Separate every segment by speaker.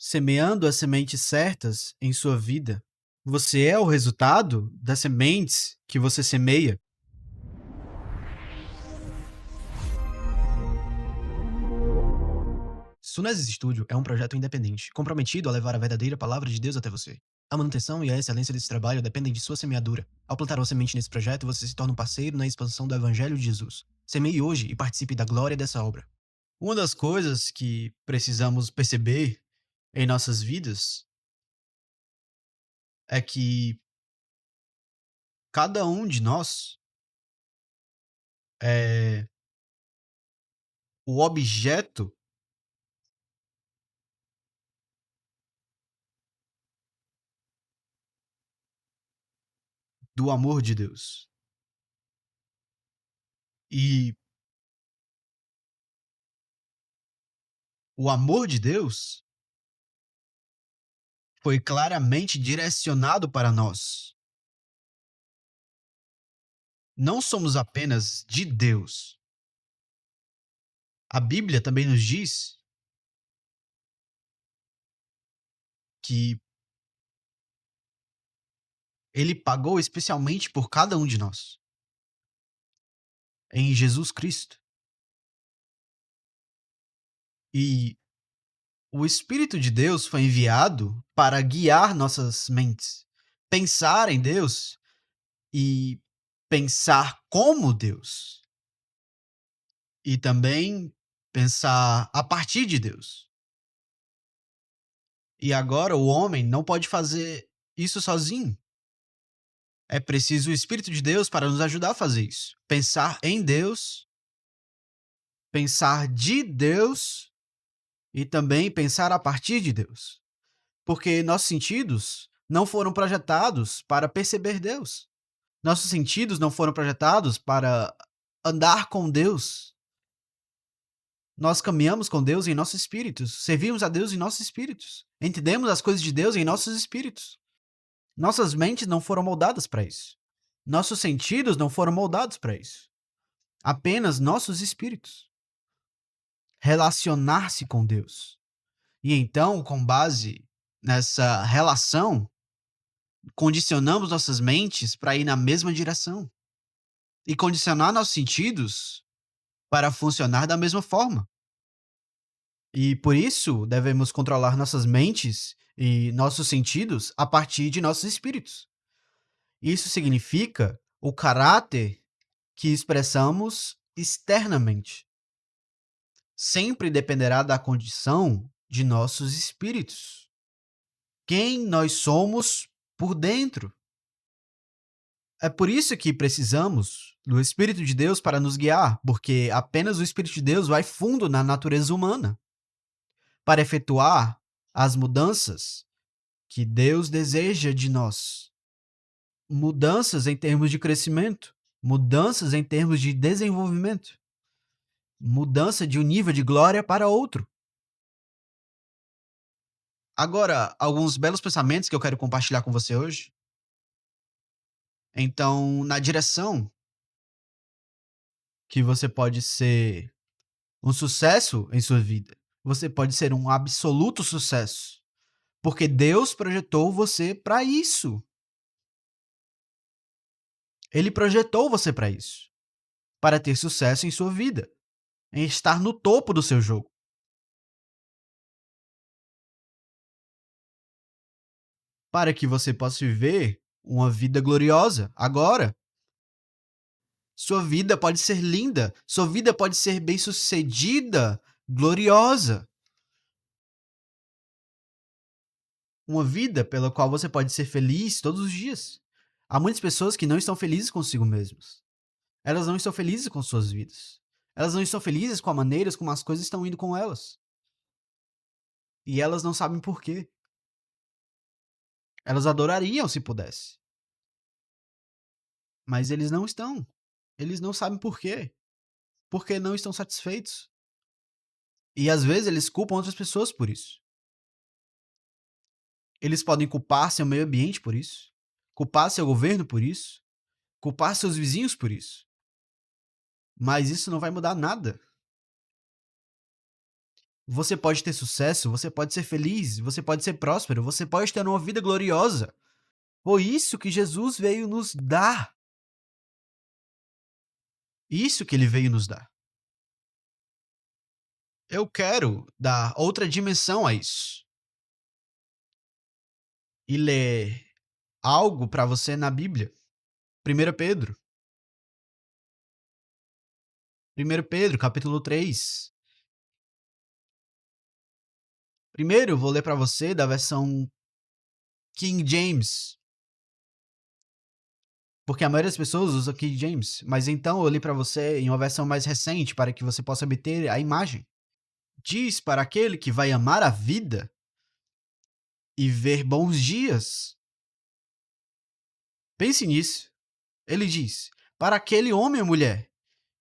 Speaker 1: Semeando as sementes certas em sua vida, você é o resultado das sementes que você semeia. Sunes Studio é um projeto independente, comprometido a levar a verdadeira palavra de Deus até você. A manutenção e a excelência desse trabalho dependem de sua semeadura. Ao plantar uma semente nesse projeto, você se torna um parceiro na expansão do Evangelho de Jesus. Semeie hoje e participe da glória dessa obra. Uma das coisas que precisamos perceber em nossas vidas é que cada um de nós é o objeto do amor de Deus. E o amor de Deus foi claramente direcionado para nós. Não somos apenas de Deus. A Bíblia também nos diz que ele pagou especialmente por cada um de nós, em Jesus Cristo. E o Espírito de Deus foi enviado para guiar nossas mentes, pensar em Deus e pensar como Deus. E também pensar a partir de Deus. E agora o homem não pode fazer isso sozinho. É preciso o Espírito de Deus para nos ajudar a fazer isso. Pensar em Deus, pensar de Deus e também pensar a partir de Deus. Porque nossos sentidos não foram projetados para perceber Deus. Nossos sentidos não foram projetados para andar com Deus. Nós caminhamos com Deus em nossos espíritos, servimos a Deus em nossos espíritos, entendemos as coisas de Deus em nossos espíritos. Nossas mentes não foram moldadas para isso. Nossos sentidos não foram moldados para isso. Apenas nossos espíritos. Relacionar-se com Deus. E então, com base nessa relação, condicionamos nossas mentes para ir na mesma direção. E condicionar nossos sentidos para funcionar da mesma forma. E por isso devemos controlar nossas mentes e nossos sentidos a partir de nossos espíritos. Isso significa o caráter que expressamos externamente. Sempre dependerá da condição de nossos espíritos. Quem nós somos por dentro. É por isso que precisamos do Espírito de Deus para nos guiar, porque apenas o Espírito de Deus vai fundo na natureza humana para efetuar as mudanças que Deus deseja de nós. Mudanças em termos de crescimento, mudanças em termos de desenvolvimento, mudança de um nível de glória para outro. Agora, alguns belos pensamentos que eu quero compartilhar com você hoje. Então, na direção que você pode ser um sucesso em sua vida, você pode ser um absoluto sucesso, porque Deus projetou você para isso. Ele projetou você para isso, para ter sucesso em sua vida, em estar no topo do seu jogo. Para que você possa viver uma vida gloriosa agora. Sua vida pode ser linda, sua vida pode ser bem-sucedida, gloriosa. Uma vida pela qual você pode ser feliz todos os dias. Há muitas pessoas que não estão felizes consigo mesmas. Elas não estão felizes com suas vidas. Elas não estão felizes com a maneira como as coisas estão indo com elas. E elas não sabem por quê. Elas adorariam se pudesse. Mas eles não estão. Eles não sabem por quê. Porque não estão satisfeitos. E às vezes eles culpam outras pessoas por isso. Eles podem culpar seu meio ambiente por isso, culpar seu governo por isso, culpar seus vizinhos por isso. Mas isso não vai mudar nada. Você pode ter sucesso, você pode ser feliz, você pode ser próspero, você pode ter uma vida gloriosa. Foi isso que Jesus veio nos dar. Isso que ele veio nos dar. Eu quero dar outra dimensão a isso e ler algo para você na Bíblia. 1 Pedro. 1 Pedro, capítulo 3. Primeiro, eu vou ler para você da versão King James, porque a maioria das pessoas usa King James, mas então eu li para você em uma versão mais recente para que você possa obter a imagem. Diz para aquele que vai amar a vida e ver bons dias. Pense nisso. Ele diz: para aquele homem ou mulher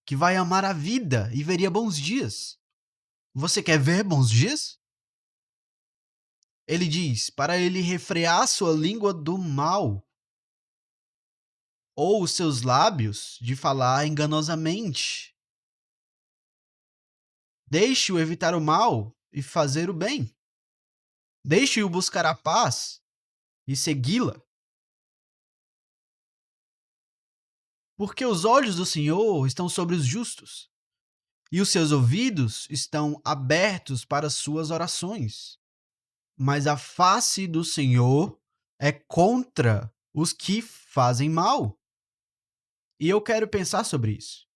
Speaker 1: que vai amar a vida e veria bons dias. Você quer ver bons dias? Ele diz: para ele refrear sua língua do mal, ou os seus lábios de falar enganosamente. Deixe-o evitar o mal e fazer o bem. Deixe-o buscar a paz e segui-la. Porque os olhos do Senhor estão sobre os justos, e os seus ouvidos estão abertos para as suas orações. Mas a face do Senhor é contra os que fazem mal. E eu quero pensar sobre isso.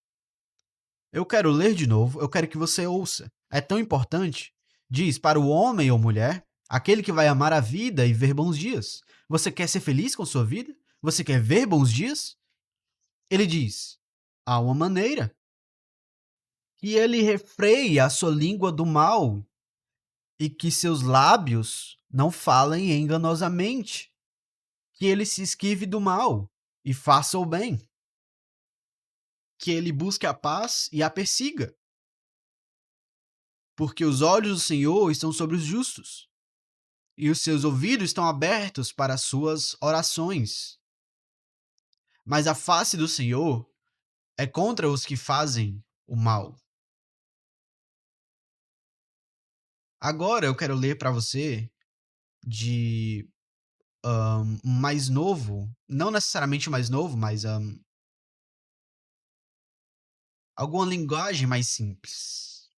Speaker 1: Eu quero ler de novo, eu quero que você ouça. É tão importante. Diz: para o homem ou mulher, aquele que vai amar a vida e ver bons dias. Você quer ser feliz com sua vida? Você quer ver bons dias? Ele diz: há uma maneira. Que ele refreie a sua língua do mal e que seus lábios não falem enganosamente. Que ele se esquive do mal e faça o bem. Que ele busque a paz e a persiga. Porque os olhos do Senhor estão sobre os justos, e os seus ouvidos estão abertos para as suas orações. Mas a face do Senhor é contra os que fazem o mal. Agora eu quero ler para você de mais novo, não necessariamente mais novo, mas alguma linguagem mais simples.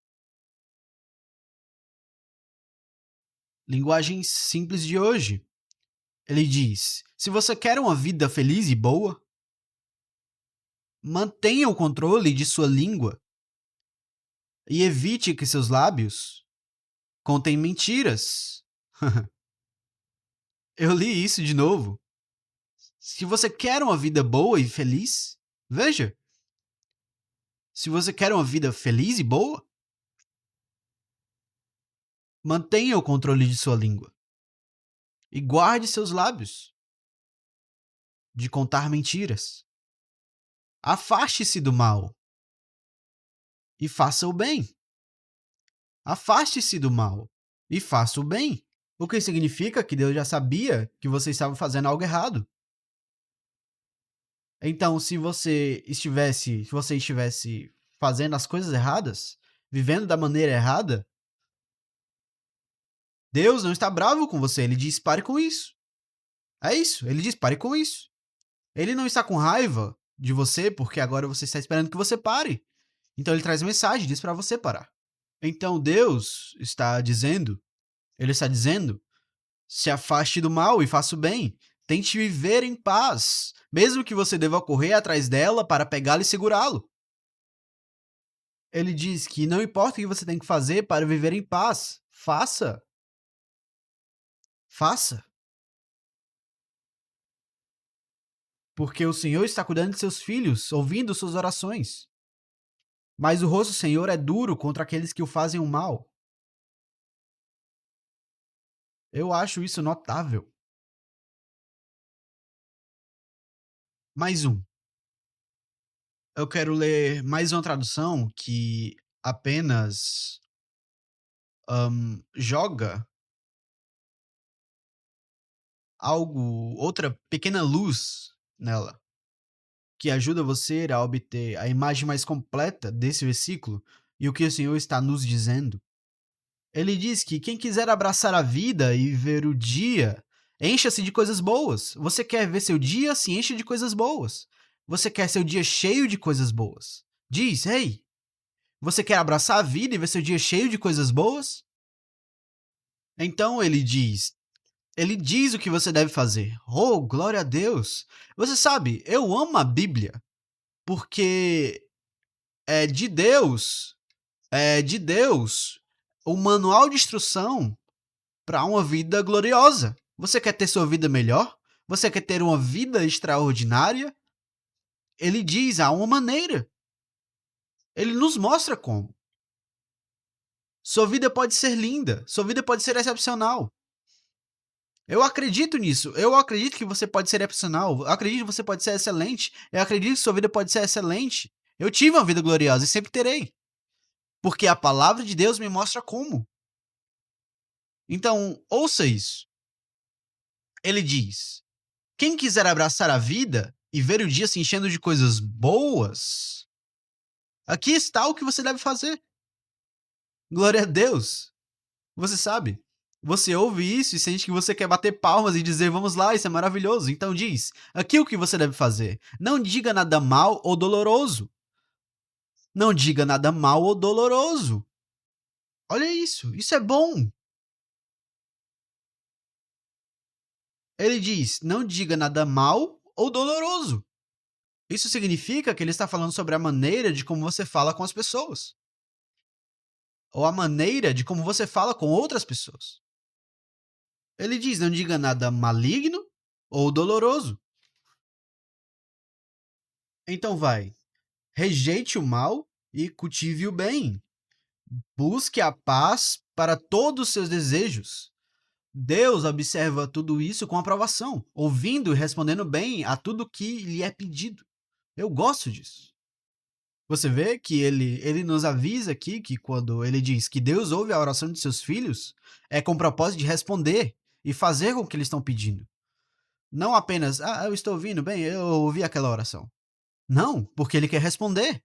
Speaker 1: Linguagem simples de hoje. Ele diz: se você quer uma vida feliz e boa, mantenha o controle de sua língua e evite que seus lábios contem mentiras. Eu li isso de novo. Se você quer uma vida boa e feliz, veja. Se você quer uma vida feliz e boa, mantenha o controle de sua língua e guarde seus lábios de contar mentiras. Afaste-se do mal e faça o bem. Afaste-se do mal e faça o bem. O que significa que Deus já sabia que você estava fazendo algo errado. Então, se você estivesse fazendo as coisas erradas, vivendo da maneira errada, Deus não está bravo com você. Ele diz: pare com isso. É isso. Ele diz: pare com isso. Ele não está com raiva de você porque agora você está esperando que você pare. Então ele traz mensagem, diz para você parar. Então Deus ele está dizendo: se afaste do mal e faça o bem. Tente viver em paz, mesmo que você deva correr atrás dela para pegá-lo e segurá-lo. Ele diz que não importa o que você tem que fazer para viver em paz, faça. Faça. Porque o Senhor está cuidando de seus filhos, ouvindo suas orações. Mas o rosto do Senhor é duro contra aqueles que o fazem o mal. Eu acho isso notável. Mais um. Eu quero ler mais uma tradução que apenas joga outra pequena luz nela, que ajuda você a obter a imagem mais completa desse versículo e o que o Senhor está nos dizendo. Ele diz que quem quiser abraçar a vida e ver o dia, encha-se de coisas boas. Você quer ver seu dia, se enche de coisas boas. Você quer seu dia cheio de coisas boas. Diz, ei, você quer abraçar a vida e ver seu dia cheio de coisas boas? Então ele diz o que você deve fazer. Oh, glória a Deus! Você sabe, eu amo a Bíblia, porque é de Deus, o manual de instrução para uma vida gloriosa. Você quer ter sua vida melhor? Você quer ter uma vida extraordinária? Ele diz, há uma maneira. Ele nos mostra como. Sua vida pode ser linda, sua vida pode ser excepcional. Eu acredito nisso. Eu acredito que você pode ser excepcional. Eu acredito que você pode ser excelente. Eu acredito que sua vida pode ser excelente. Eu tive uma vida gloriosa e sempre terei. Porque a palavra de Deus me mostra como. Então, ouça isso. Ele diz: quem quiser abraçar a vida e ver o dia se enchendo de coisas boas, aqui está o que você deve fazer. Glória a Deus. Você sabe. Você ouve isso e sente que você quer bater palmas e dizer, vamos lá, isso é maravilhoso. Então diz, aqui o que você deve fazer. Não diga nada mal ou doloroso. Não diga nada mal ou doloroso. Olha isso é bom. Ele diz, não diga nada mal ou doloroso. Isso significa que ele está falando sobre a maneira de como você fala com as pessoas. Ou a maneira de como você fala com outras pessoas. Ele diz, não diga nada maligno ou doloroso. Então vai, rejeite o mal e cultive o bem. Busque a paz para todos os seus desejos. Deus observa tudo isso com aprovação, ouvindo e respondendo bem a tudo que lhe é pedido. Eu gosto disso. Você vê que ele nos avisa aqui que quando ele diz que Deus ouve a oração de seus filhos, é com o propósito de responder e fazer com o que eles estão pedindo. Não apenas, eu estou ouvindo, bem, eu ouvi aquela oração. Não, porque ele quer responder.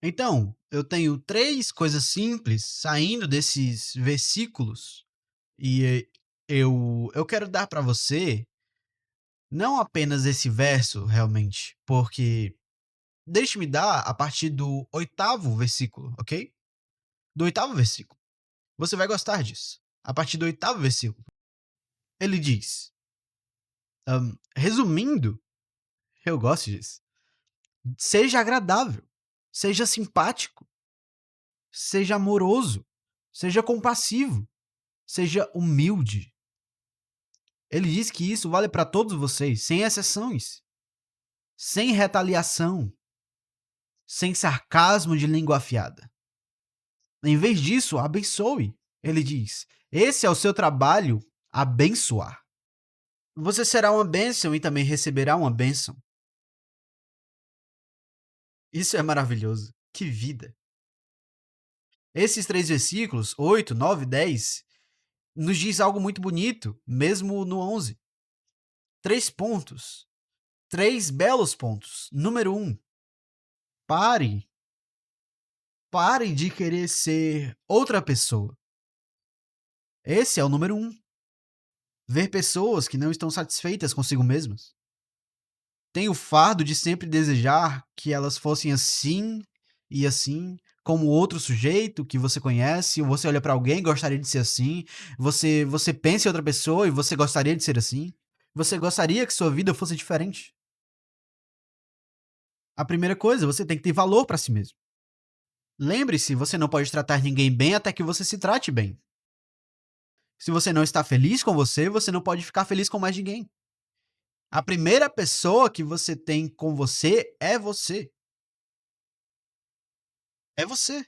Speaker 1: Então, eu tenho três coisas simples saindo desses versículos e eu quero dar para você não apenas esse verso, realmente, porque deixe-me dar a partir do oitavo versículo, ok? Do oitavo versículo. Você vai gostar disso. A partir do oitavo versículo. Ele diz, resumindo, eu gosto disso. Seja agradável, seja simpático, seja amoroso, seja compassivo, seja humilde. Ele diz que isso vale para todos vocês, sem exceções, sem retaliação, sem sarcasmo de língua afiada. Em vez disso, abençoe. Ele diz: esse é o seu trabalho, abençoar. Você será uma bênção e também receberá uma bênção. Isso é maravilhoso. Que vida. Esses três versículos, 8, 9, 10, nos diz algo muito bonito, mesmo no 11. Três pontos. Três belos pontos. Número um, pare. Pare de querer ser outra pessoa. Esse é o número um. Ver pessoas que não estão satisfeitas consigo mesmas. Tem o fardo de sempre desejar que elas fossem assim e assim, como outro sujeito que você conhece, ou você olha para alguém e gostaria de ser assim, você pensa em outra pessoa e você gostaria de ser assim. Você gostaria que sua vida fosse diferente. A primeira coisa, você tem que ter valor para si mesmo. Lembre-se, você não pode tratar ninguém bem até que você se trate bem. Se você não está feliz com você não pode ficar feliz com mais ninguém. A primeira pessoa que você tem com você é você. É você.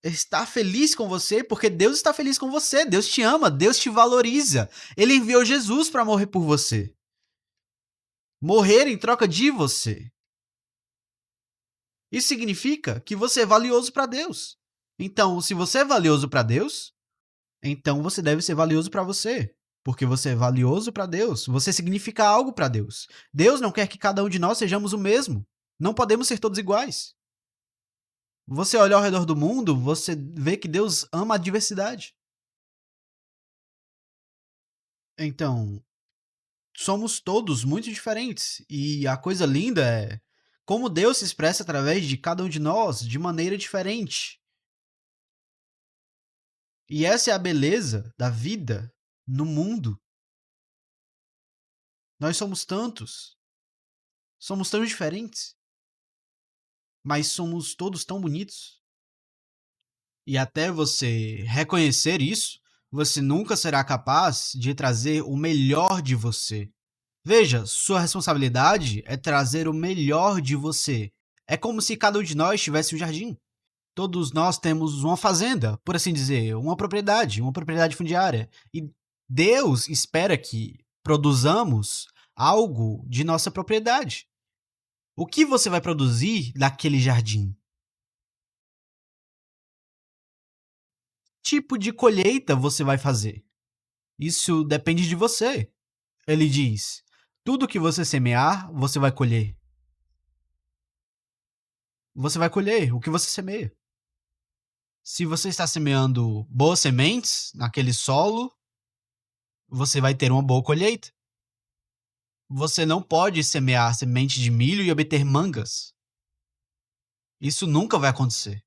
Speaker 1: Está feliz com você porque Deus está feliz com você. Deus te ama, Deus te valoriza. Ele enviou Jesus para morrer por você. Morrer em troca de você. Isso significa que você é valioso para Deus. Então, se você é valioso para Deus, então você deve ser valioso para você. porque você é valioso para Deus, você significa algo para Deus. Deus não quer que cada um de nós sejamos o mesmo. Não podemos ser todos iguais. Você olha ao redor do mundo, você vê que Deus ama a diversidade. Então, somos todos muito diferentes. E a coisa linda é como Deus se expressa através de cada um de nós de maneira diferente. E essa é a beleza da vida no mundo. Nós somos tantos, somos tão diferentes, mas somos todos tão bonitos. E até você reconhecer isso, você nunca será capaz de trazer o melhor de você. Veja, sua responsabilidade é trazer o melhor de você. É como se cada um de nós tivesse um jardim. Todos nós temos uma fazenda, por assim dizer, uma propriedade fundiária. E Deus espera que produzamos algo de nossa propriedade. O que você vai produzir daquele jardim? Tipo de colheita você vai fazer? Isso depende de você. Ele diz: tudo que você semear, você vai colher. Você vai colher o que você semeia. Se você está semeando boas sementes naquele solo, você vai ter uma boa colheita. Você não pode semear semente de milho e obter mangas. Isso nunca vai acontecer.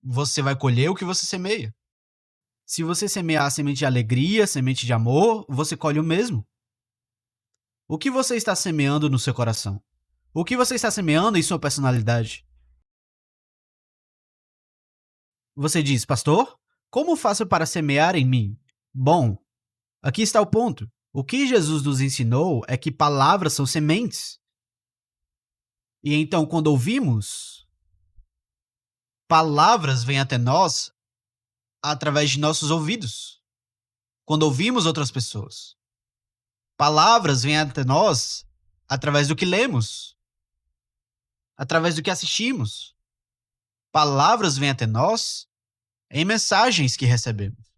Speaker 1: Você vai colher o que você semeia. Se você semear semente de alegria, semente de amor, você colhe o mesmo. O que você está semeando no seu coração? O que você está semeando em sua personalidade? Você diz, pastor, como faço para semear em mim? Bom, aqui está o ponto. O que Jesus nos ensinou é que palavras são sementes. E então, quando ouvimos, palavras vêm até nós através de nossos ouvidos. Quando ouvimos outras pessoas, palavras vêm até nós através do que lemos, através do que assistimos. Palavras vêm até nós em mensagens que recebemos.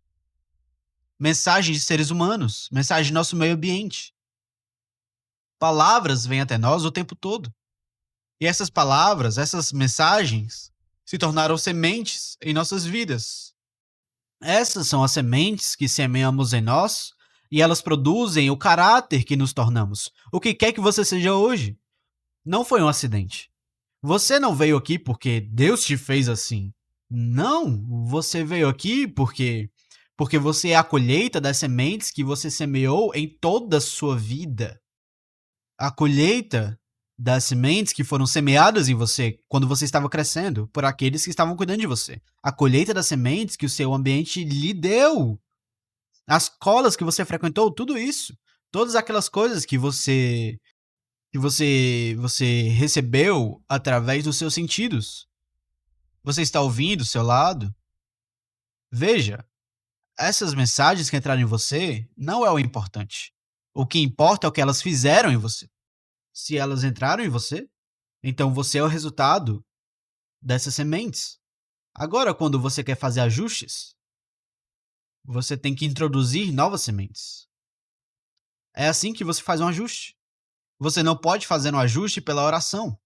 Speaker 1: Mensagens de seres humanos, mensagens de nosso meio ambiente. Palavras vêm até nós o tempo todo. E essas palavras, essas mensagens, se tornaram sementes em nossas vidas. Essas são as sementes que semeamos em nós e elas produzem o caráter que nos tornamos. O que quer que você seja hoje. Não foi um acidente. Você não veio aqui porque Deus te fez assim. Não, você veio aqui porque você é a colheita das sementes que você semeou em toda a sua vida. A colheita das sementes que foram semeadas em você quando você estava crescendo, por aqueles que estavam cuidando de você. A colheita das sementes que o seu ambiente lhe deu. As escolas que você frequentou, tudo isso. Todas aquelas coisas que você recebeu através dos seus sentidos. Você está ouvindo do seu lado? Veja, essas mensagens que entraram em você não é o importante. O que importa é o que elas fizeram em você. Se elas entraram em você, então você é o resultado dessas sementes. Agora, quando você quer fazer ajustes, você tem que introduzir novas sementes. É assim que você faz um ajuste. Você não pode fazer um ajuste pela oração.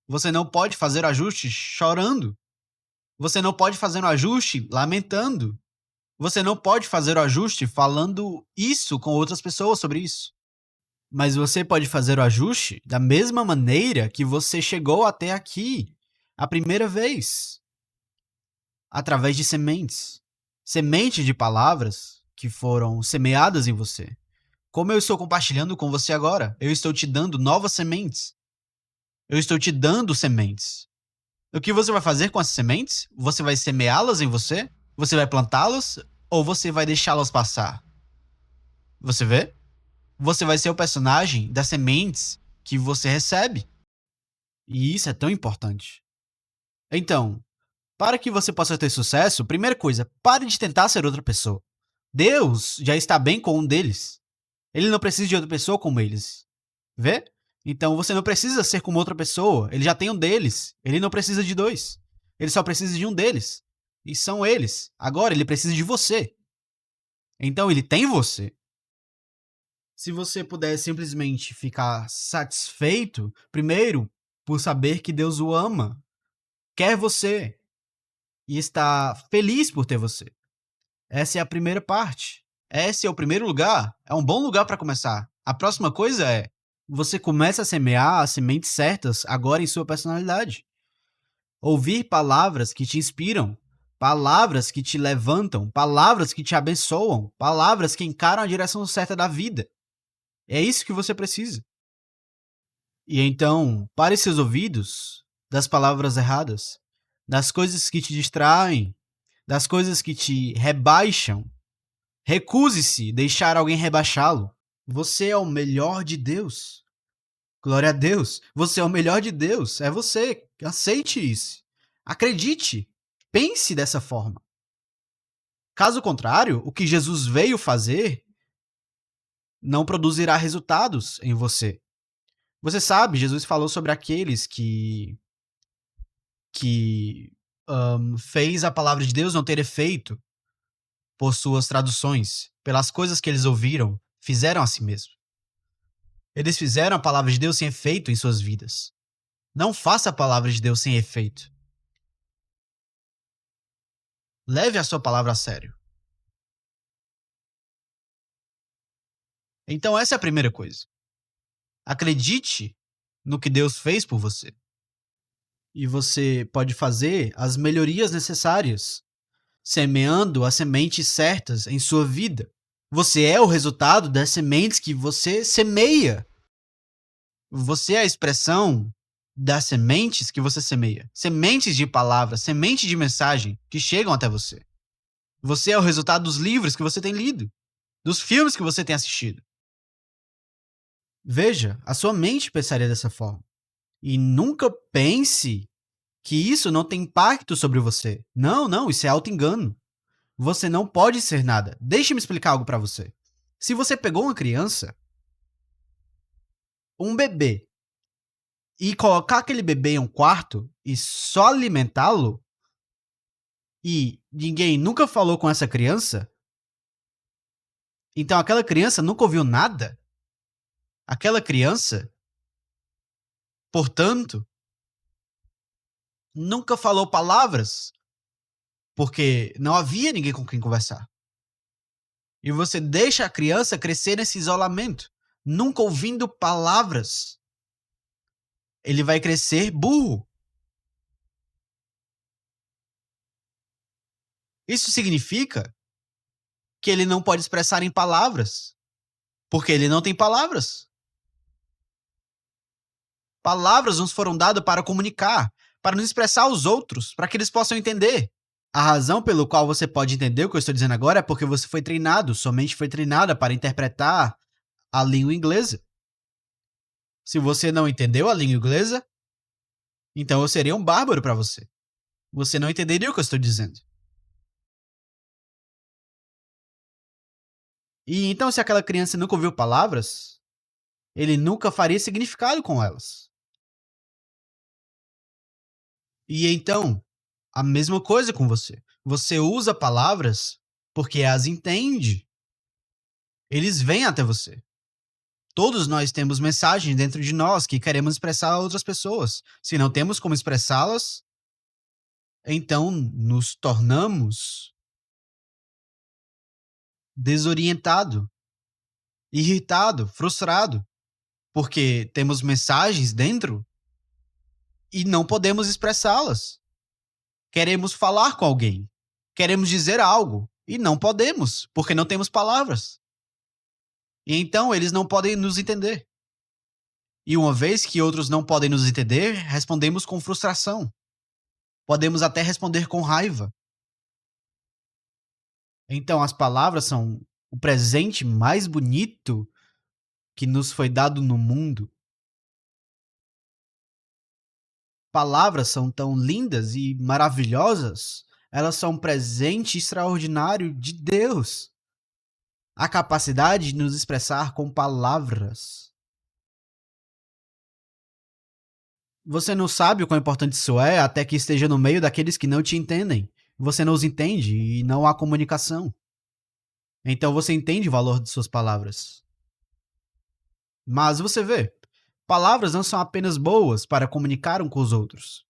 Speaker 1: Você não pode fazer o ajuste chorando. Você não pode fazer um ajuste lamentando. Você não pode fazer o ajuste falando isso com outras pessoas sobre isso. Mas você pode fazer o ajuste da mesma maneira que você chegou até aqui a primeira vez, através de sementes. Sementes de palavras que foram semeadas em você. Como eu estou compartilhando com você agora, eu estou te dando novas sementes. Eu estou te dando sementes. O que você vai fazer com essas sementes? Você vai semeá-las em você? Você vai plantá-las? Ou você vai deixá-las passar? Você vê? Você vai ser o personagem das sementes que você recebe. E isso é tão importante. Então, para que você possa ter sucesso, primeira coisa, pare de tentar ser outra pessoa. Deus já está bem com um deles. Ele não precisa de outra pessoa como eles. Vê? Então você não precisa ser como outra pessoa. Ele já tem um deles. Ele não precisa de dois. Ele só precisa de um deles. E são eles. Agora ele precisa de você. Então ele tem você. Se você puder simplesmente ficar satisfeito, primeiro, por saber que Deus o ama, quer você e está feliz por ter você. Essa é a primeira parte. Esse é o primeiro lugar. É um bom lugar para começar. A próxima coisa é você começa a semear as sementes certas agora em sua personalidade. Ouvir palavras que te inspiram, palavras que te levantam, palavras que te abençoam, palavras que encaram a direção certa da vida. É isso que você precisa. E então, pare seus ouvidos das palavras erradas, das coisas que te distraem, das coisas que te rebaixam. Recuse-se deixar alguém rebaixá-lo. Você é o melhor de Deus. Glória a Deus. Você é o melhor de Deus. É você. Aceite isso. Acredite. Pense dessa forma. Caso contrário, o que Jesus veio fazer não produzirá resultados em você. Você sabe, Jesus falou sobre aqueles que fez a palavra de Deus não ter efeito por suas traduções, pelas coisas que eles ouviram, fizeram a si mesmo. Eles fizeram a palavra de Deus sem efeito em suas vidas. Não faça a palavra de Deus sem efeito. Leve a sua palavra a sério. Então, essa é a primeira coisa. Acredite no que Deus fez por você. E você pode fazer as melhorias necessárias, semeando as sementes certas em sua vida. Você é o resultado das sementes que você semeia. Você é a expressão das sementes que você semeia. Sementes de palavra, sementes de mensagem que chegam até você. Você é o resultado dos livros que você tem lido, dos filmes que você tem assistido. Veja, a sua mente pensaria dessa forma. E nunca pense que isso não tem impacto sobre você. Não, não, isso é auto-engano. Você não pode ser nada. Deixe-me explicar algo para você. Se você pegou uma criança, um bebê, e colocar aquele bebê em um quarto e só alimentá-lo, e ninguém nunca falou com essa criança, então aquela criança nunca ouviu nada, aquela criança, portanto, nunca falou palavras, porque não havia ninguém com quem conversar. E você deixa a criança crescer nesse isolamento, nunca ouvindo palavras. Ele vai crescer burro. Isso significa que ele não pode expressar em palavras, porque ele não tem palavras. Palavras nos foram dadas para comunicar, para nos expressar aos outros, para que eles possam entender. A razão pelo qual você pode entender o que eu estou dizendo agora é porque você foi treinado, sua mente foi treinada para interpretar a língua inglesa. Se você não entendeu a língua inglesa, então eu seria um bárbaro para você. Você não entenderia o que eu estou dizendo. E então, se aquela criança nunca ouviu palavras, ele nunca faria significado com elas. E então, a mesma coisa com você. Você usa palavras porque as entende. Eles vêm até você. Todos nós temos mensagens dentro de nós que queremos expressar a outras pessoas. Se não temos como expressá-las, então nos tornamos desorientado, irritado, frustrado, porque temos mensagens dentro e não podemos expressá-las. Queremos falar com alguém, queremos dizer algo e não podemos, porque não temos palavras. E então eles não podem nos entender. E uma vez que outros não podem nos entender, respondemos com frustração. Podemos até responder com raiva. Então as palavras são o presente mais bonito que nos foi dado no mundo. Palavras são tão lindas e maravilhosas, elas são um presente extraordinário de Deus. A capacidade de nos expressar com palavras. Você não sabe o quão importante isso é até que esteja no meio daqueles que não te entendem. Você não os entende e não há comunicação. Então você entende o valor de suas palavras. Mas você vê, palavras não são apenas boas para comunicar um com os outros.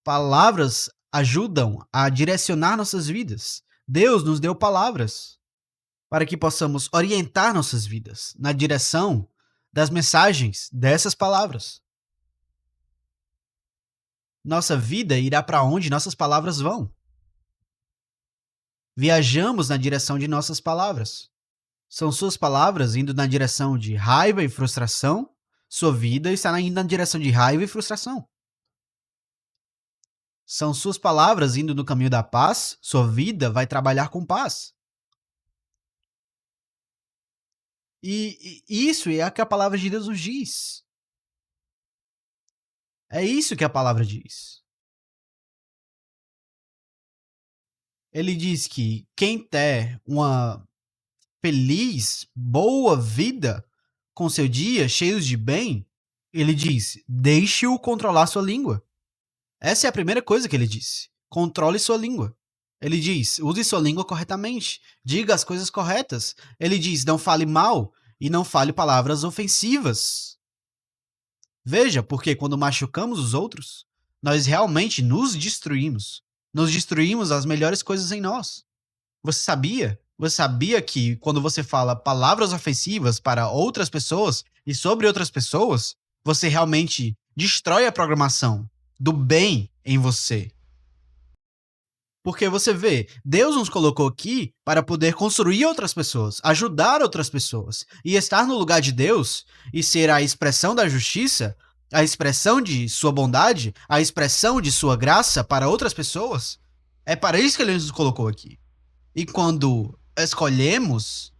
Speaker 1: Palavras ajudam a direcionar nossas vidas. Deus nos deu palavras para que possamos orientar nossas vidas na direção das mensagens dessas palavras. Nossa vida irá para onde nossas palavras vão. Viajamos na direção de nossas palavras. São suas palavras indo na direção de raiva e frustração, sua vida está indo na direção de raiva e frustração. São suas palavras indo no caminho da paz, sua vida vai trabalhar com paz. E isso é o que a palavra de Deus nos diz. É isso que a palavra diz. Ele diz que quem tem uma feliz, boa vida com seu dia, cheios de bem, ele diz: deixe-o controlar sua língua. Essa é a primeira coisa que ele disse. Controle sua língua. Ele diz: use sua língua corretamente. Diga as coisas corretas. Ele diz: não fale mal e não fale palavras ofensivas. Veja, porque quando machucamos os outros, nós realmente nos destruímos. Nos destruímos as melhores coisas em nós. Você sabia? Você sabia que quando você fala palavras ofensivas para outras pessoas e sobre outras pessoas, você realmente destrói a programação do bem em você? Porque você vê, Deus nos colocou aqui para poder construir outras pessoas, ajudar outras pessoas. E estar no lugar de Deus e ser a expressão da justiça, a expressão de sua bondade, a expressão de sua graça para outras pessoas, é para isso que ele nos colocou aqui. E quando escolhemos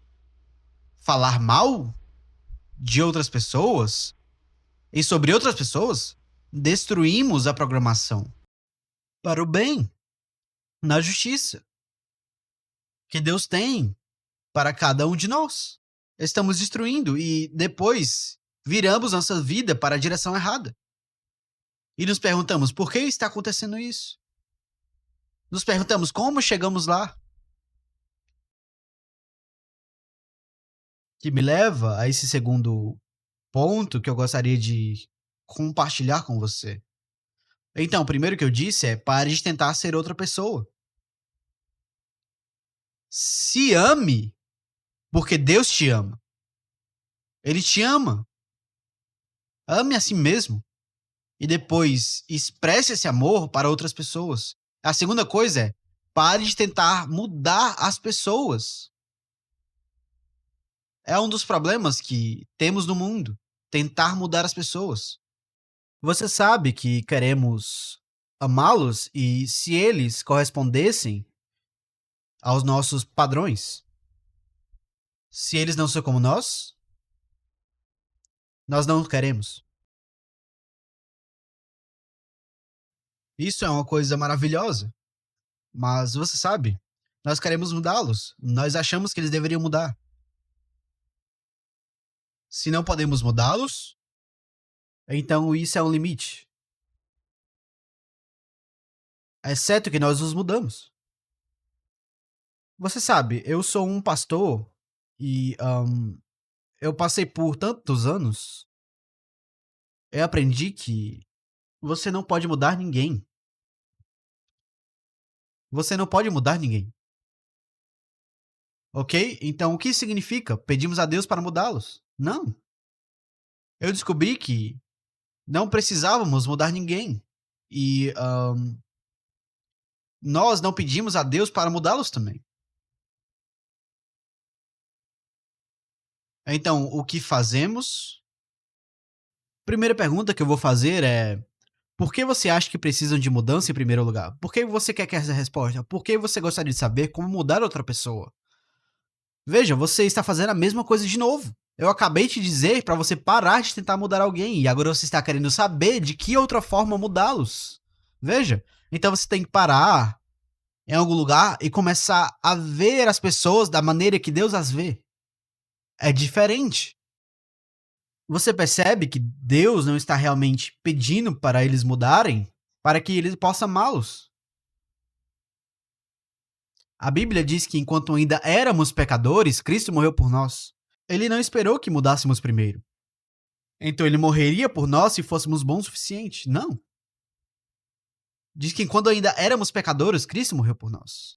Speaker 1: falar mal de outras pessoas e sobre outras pessoas, destruímos a programação para o bem, na justiça que Deus tem para cada um de nós. Estamos destruindo e depois viramos nossa vida para a direção errada. E nos perguntamos por que está acontecendo isso? Nos perguntamos como chegamos lá? Que me leva a esse segundo ponto que eu gostaria de compartilhar com você. Então, o primeiro que eu disse é: pare de tentar ser outra pessoa. Se ame porque Deus te ama. Ele te ama. Ame a si mesmo. E depois expresse esse amor para outras pessoas. A segunda coisa é: pare de tentar mudar as pessoas. É um dos problemas que temos no mundo, tentar mudar as pessoas. Você sabe que queremos amá-los e se eles correspondessem aos nossos padrões, se eles não são como nós não queremos. Isso é uma coisa maravilhosa, mas você sabe, nós queremos mudá-los, nós achamos que eles deveriam mudar. Se não podemos mudá-los, então isso é um limite, exceto que nós nos mudamos. Você sabe, eu sou um pastor e eu passei por tantos anos, eu aprendi que você não pode mudar ninguém. Você não pode mudar ninguém. Ok? Então, o que isso significa? Pedimos a Deus para mudá-los? Não. Eu descobri que não precisávamos mudar ninguém. E nós não pedimos a Deus para mudá-los também. Então, o que fazemos? Primeira pergunta que eu vou fazer é: por que você acha que precisam de mudança em primeiro lugar? Por que você quer essa resposta? Por que você gostaria de saber como mudar outra pessoa? Veja, você está fazendo a mesma coisa de novo. Eu acabei de dizer para você parar de tentar mudar alguém e agora você está querendo saber de que outra forma mudá-los. Veja, então você tem que parar em algum lugar e começar a ver as pessoas da maneira que Deus as vê. É diferente. Você percebe que Deus não está realmente pedindo para eles mudarem para que ele possa amá-los. A Bíblia diz que enquanto ainda éramos pecadores, Cristo morreu por nós. Ele não esperou que mudássemos primeiro. Então ele morreria por nós se fôssemos bons o suficiente. Não. Diz que enquanto ainda éramos pecadores, Cristo morreu por nós.